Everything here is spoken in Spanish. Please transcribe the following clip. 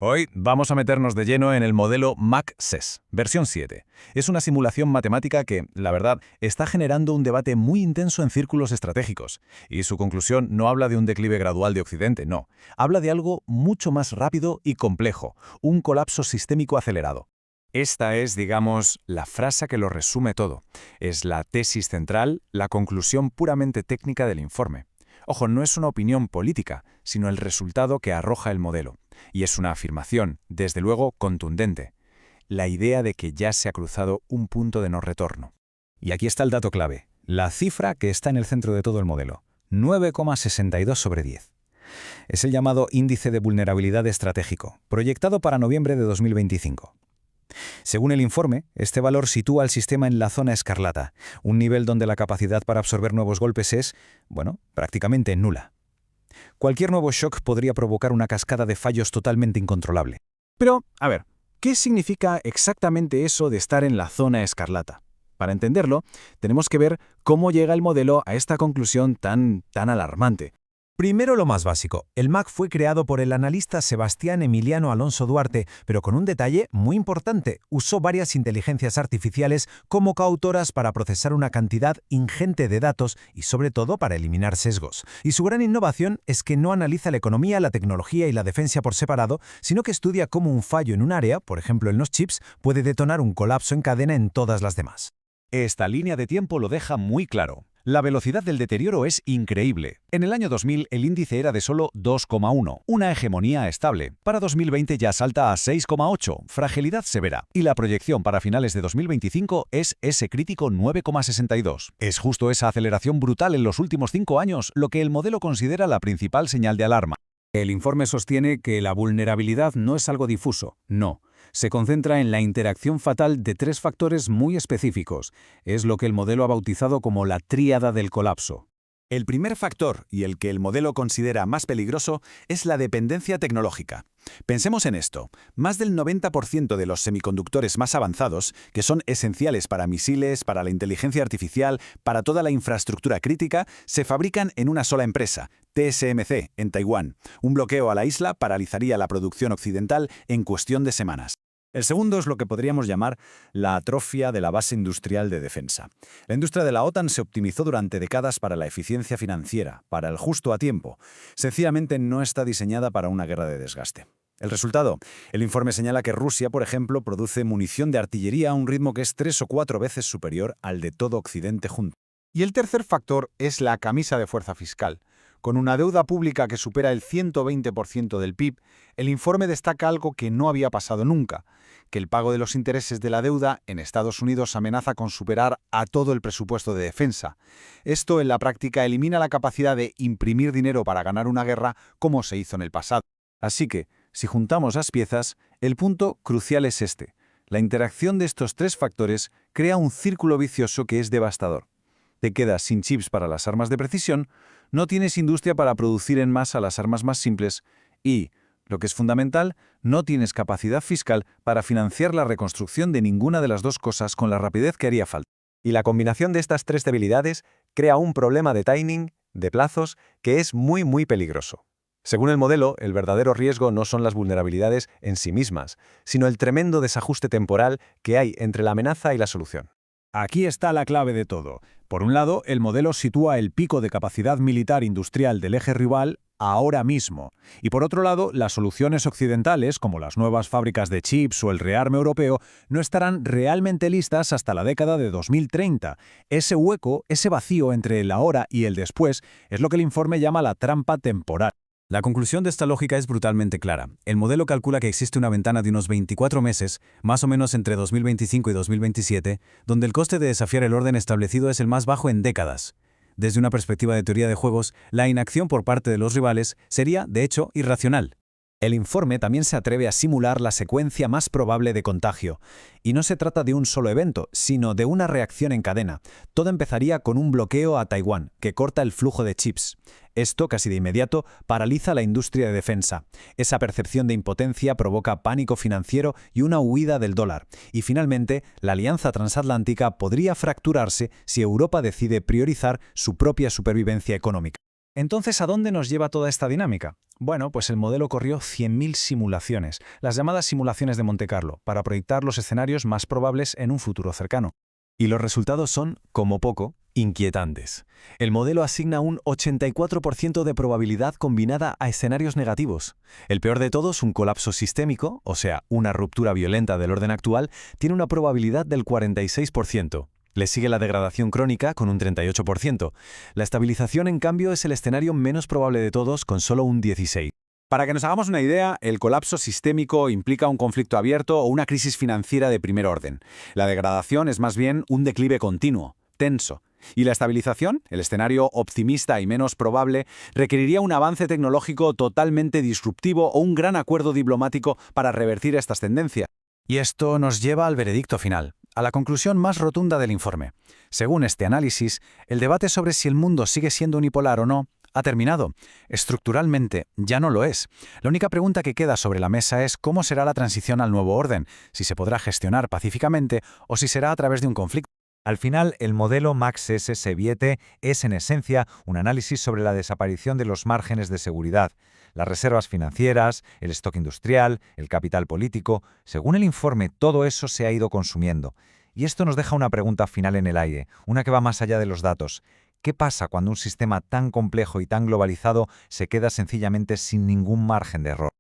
Hoy vamos a meternos de lleno en el modelo MAC-SES, versión 7. Es una simulación matemática que, la verdad, está generando un debate muy intenso en círculos estratégicos. Y su conclusión no habla de un declive gradual de Occidente, no. Habla de algo mucho más rápido y complejo, un colapso sistémico acelerado. Esta es, digamos, la frase que lo resume todo. Es la tesis central, la conclusión puramente técnica del informe. Ojo, no es una opinión política, sino el resultado que arroja el modelo. Y es una afirmación, desde luego, contundente. La idea de que ya se ha cruzado un punto de no retorno. Y aquí está el dato clave, la cifra que está en el centro de todo el modelo, 9,62 sobre 10. Es el llamado índice de vulnerabilidad estratégico, proyectado para noviembre de 2025. Según el informe, este valor sitúa al sistema en la zona escarlata, un nivel donde la capacidad para absorber nuevos golpes es, prácticamente nula. Cualquier nuevo shock podría provocar una cascada de fallos totalmente incontrolable. Pero, a ver, ¿qué significa exactamente eso de estar en la zona escarlata? Para entenderlo, tenemos que ver cómo llega el modelo a esta conclusión tan alarmante. Primero lo más básico, el MAC fue creado por el analista Sebastián Emiliano Alonso Duarte, pero con un detalle muy importante, usó varias inteligencias artificiales como coautoras para procesar una cantidad ingente de datos y sobre todo para eliminar sesgos. Y su gran innovación es que no analiza la economía, la tecnología y la defensa por separado, sino que estudia cómo un fallo en un área, por ejemplo en los chips, puede detonar un colapso en cadena en todas las demás. Esta línea de tiempo lo deja muy claro. La velocidad del deterioro es increíble. En el año 2000 el índice era de solo 2,1, una hegemonía estable. Para 2020 ya salta a 6,8, fragilidad severa. Y la proyección para finales de 2025 es ese crítico 9,62. Es justo esa aceleración brutal en los últimos 5 años lo que el modelo considera la principal señal de alarma. El informe sostiene que la vulnerabilidad no es algo difuso, no. Se concentra en la interacción fatal de 3 factores muy específicos. Es lo que el modelo ha bautizado como la tríada del colapso. El primer factor, y el que el modelo considera más peligroso, es la dependencia tecnológica. Pensemos en esto. Más del 90% de los semiconductores más avanzados, que son esenciales para misiles, para la inteligencia artificial, para toda la infraestructura crítica, se fabrican en una sola empresa, TSMC, en Taiwán. Un bloqueo a la isla paralizaría la producción occidental en cuestión de semanas. El segundo es lo que podríamos llamar la atrofia de la base industrial de defensa. La industria de la OTAN se optimizó durante décadas para la eficiencia financiera, para el justo a tiempo. Sencillamente no está diseñada para una guerra de desgaste. El resultado, el informe señala que Rusia, por ejemplo, produce munición de artillería a un ritmo que es 3 o 4 veces superior al de todo Occidente junto. Y el tercer factor es la camisa de fuerza fiscal. Con una deuda pública que supera el 120% del PIB, el informe destaca algo que no había pasado nunca, que el pago de los intereses de la deuda en Estados Unidos amenaza con superar a todo el presupuesto de defensa. Esto en la práctica elimina la capacidad de imprimir dinero para ganar una guerra como se hizo en el pasado. Así que, si juntamos las piezas, el punto crucial es este. La interacción de estos 3 factores crea un círculo vicioso que es devastador. Te quedas sin chips para las armas de precisión, no tienes industria para producir en masa las armas más simples y, lo que es fundamental, no tienes capacidad fiscal para financiar la reconstrucción de ninguna de las 2 cosas con la rapidez que haría falta. Y la combinación de estas 3 debilidades crea un problema de timing, de plazos, que es muy peligroso. Según el modelo, el verdadero riesgo no son las vulnerabilidades en sí mismas, sino el tremendo desajuste temporal que hay entre la amenaza y la solución. Aquí está la clave de todo. Por un lado, el modelo sitúa el pico de capacidad militar industrial del eje rival ahora mismo. Y por otro lado, las soluciones occidentales, como las nuevas fábricas de chips o el rearme europeo, no estarán realmente listas hasta la década de 2030. Ese hueco, ese vacío entre el ahora y el después, es lo que el informe llama la trampa temporal. La conclusión de esta lógica es brutalmente clara. El modelo calcula que existe una ventana de unos 24 meses, más o menos entre 2025 y 2027, donde el coste de desafiar el orden establecido es el más bajo en décadas. Desde una perspectiva de teoría de juegos, la inacción por parte de los rivales sería, de hecho, irracional. El informe también se atreve a simular la secuencia más probable de contagio. Y no se trata de un solo evento, sino de una reacción en cadena. Todo empezaría con un bloqueo a Taiwán, que corta el flujo de chips. Esto, casi de inmediato, paraliza la industria de defensa. Esa percepción de impotencia provoca pánico financiero y una huida del dólar. Y finalmente, la alianza transatlántica podría fracturarse si Europa decide priorizar su propia supervivencia económica. Entonces, ¿a dónde nos lleva toda esta dinámica? Bueno, pues el modelo corrió 100.000 simulaciones, las llamadas simulaciones de Monte Carlo, para proyectar los escenarios más probables en un futuro cercano. Y los resultados son, como poco, inquietantes. El modelo asigna un 84% de probabilidad combinada a escenarios negativos. El peor de todos, un colapso sistémico, o sea, una ruptura violenta del orden actual, tiene una probabilidad del 46%. Le sigue la degradación crónica con un 38%. La estabilización, en cambio, es el escenario menos probable de todos, con solo un 16%. Para que nos hagamos una idea, el colapso sistémico implica un conflicto abierto o una crisis financiera de primer orden. La degradación es más bien un declive continuo, tenso. Y la estabilización, el escenario optimista y menos probable, requeriría un avance tecnológico totalmente disruptivo o un gran acuerdo diplomático para revertir estas tendencias. Y esto nos lleva al veredicto final, a la conclusión más rotunda del informe. Según este análisis, el debate sobre si el mundo sigue siendo unipolar o no ha terminado. Estructuralmente, ya no lo es. La única pregunta que queda sobre la mesa es cómo será la transición al nuevo orden, si se podrá gestionar pacíficamente o si será a través de un conflicto. Al final, el modelo Max-S Seviete es en esencia un análisis sobre la desaparición de los márgenes de seguridad, las reservas financieras, el stock industrial, el capital político. Según el informe, todo eso se ha ido consumiendo. Y esto nos deja una pregunta final en el aire, una que va más allá de los datos. ¿Qué pasa cuando un sistema tan complejo y tan globalizado se queda sencillamente sin ningún margen de error?